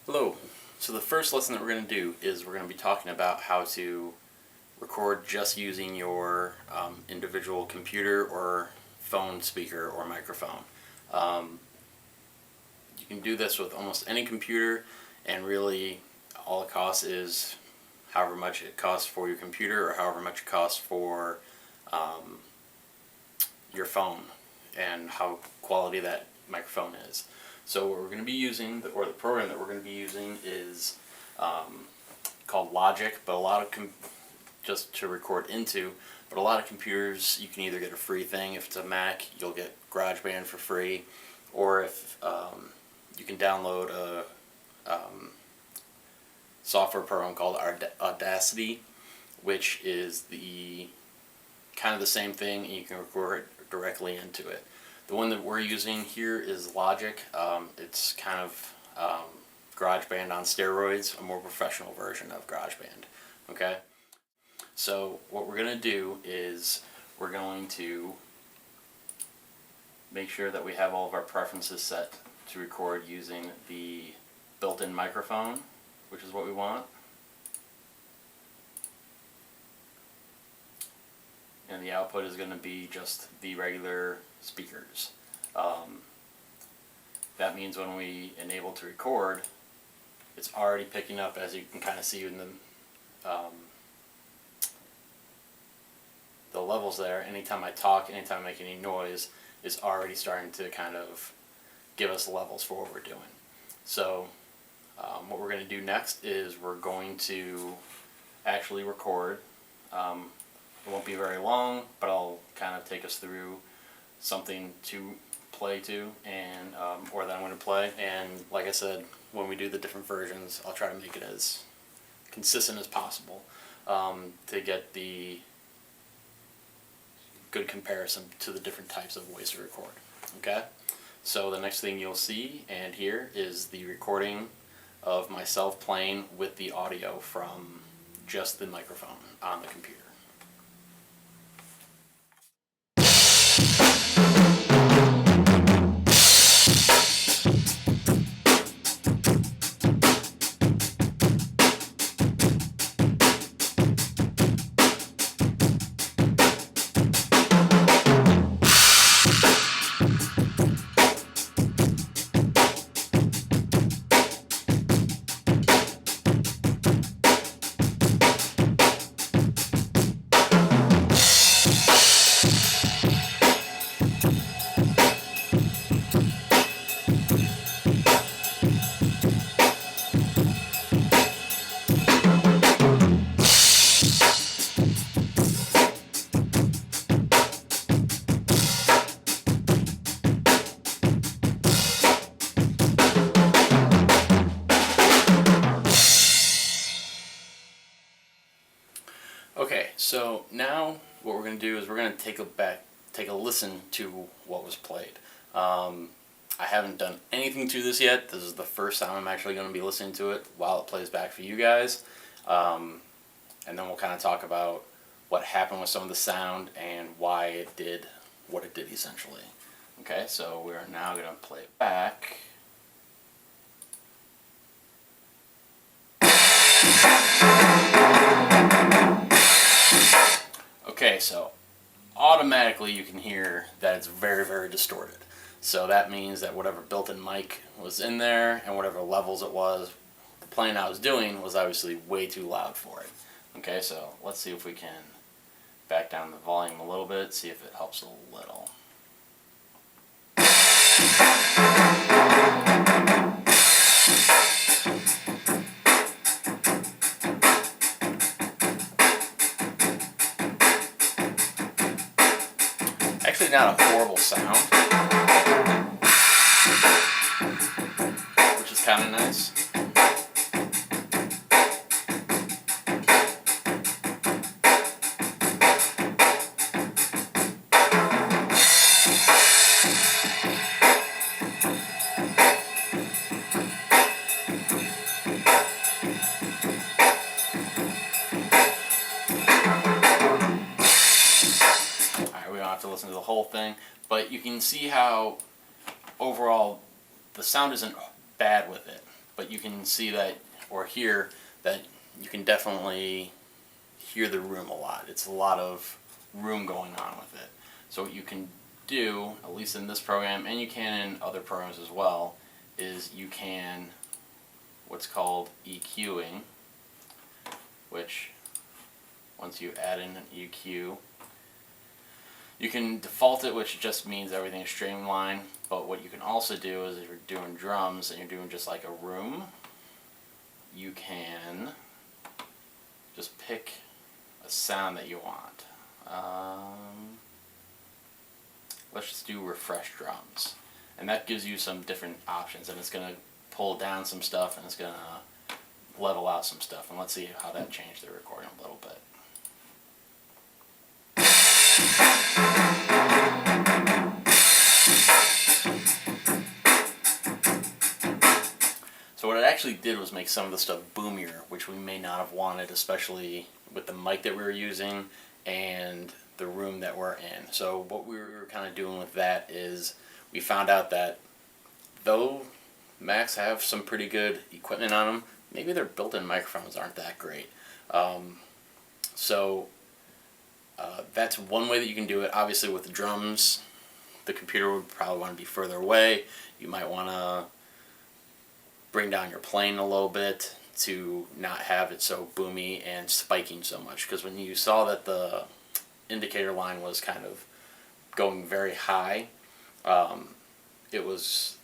Hello. So the first lesson that we're going to do is we're going to be talking about how to record just using your individual computer or phone speaker or microphone. Um, you can do this with almost any computer, and really all it costs is however much it costs for your computer or however much it costs for um, your phone and how quality that microphone is. So what we're going to be using, or the program that we're going to be using, is called Logic, but a lot of just to record into. But a lot of computers, you can either get a free thing. If it's a Mac, you'll get GarageBand for free, or if you can download a software program called Audacity, which is the kind of the same thing, and you can record directly into it. The one that we're using here is Logic. It's kind of GarageBand on steroids, a more professional version of GarageBand. Okay? So what we're going to do is we're going to make sure that we have all of our preferences set to record using the built-in microphone, which is what we want. And the output is going to be just the regular speakers. That means when we enable to record, it's already picking up, as you can kind of see in the levels there. Anytime I talk, anytime I make any noise, it's already starting to kind of give us levels for what we're doing. So what we're going to do next is we're going to actually record. It won't be very long, but I'll kind of take us through something to play to, and or that I'm going to play. And like I said, when we do the different versions, I'll try to make it as consistent as possible to get the good comparison to the different types of ways to record. Okay? So the next thing you'll see and hear is the recording of myself playing with the audio from just the microphone on the computer. Okay, so now what we're going to do is we're going to take a listen to what was played. I haven't done anything to this yet. This is the first time I'm actually going to be listening to it while it plays back for you guys. And then we'll kind of talk about what happened with some of the sound and why it did what it did essentially. Okay, so we are now going to play it back. Okay, so automatically you can hear that it's very, very distorted. So that means that whatever built-in mic was in there and whatever levels it was, the playing I was doing was obviously way too loud for it. Okay, so let's see if we can back down the volume a little bit, see if it helps a little. Actually not a horrible sound, which is kind of nice. To listen to the whole thing, but you can see how overall the sound isn't bad with it. but you can see that, or hear that, you can definitely hear the room a lot. It's a lot of room going on with it. So what you can do, at least in this program, and you can in other programs as well, is you can what's called EQing, which once you add in an EQ, you can default it, which just means everything is streamlined. But what you can also do is if you're doing drums and you're doing just like a room, you can just pick a sound that you want. Let's just do refresh drums, and that gives you some different options, and it's going to pull down some stuff and it's going to level out some stuff, and let's see how that changed the recording a little bit. So what it actually did was make some of the stuff boomier, which we may not have wanted, especially with the mic that we were using and the room that we're in. So what we were kind of doing with that is we found out that though Macs have some pretty good equipment on them, maybe their built-in microphones aren't that great. That's one way that you can do it. Obviously with the drums, the computer would probably want to be further away. You might want to bring down your plane a little bit to not have it so boomy and spiking so much, because when you saw that the indicator line was kind of going very high, it was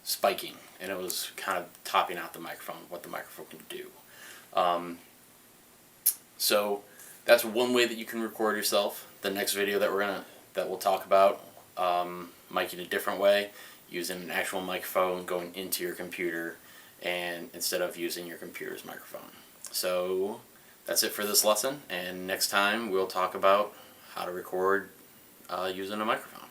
spiking and it was kind of topping out the microphone, what the microphone can do. So that's one way that you can record yourself. The next video that we'll talk about, mic in a different way, using an actual microphone going into your computer, and instead of using your computer's microphone. So that's it for this lesson, and next time we'll talk about how to record using a microphone.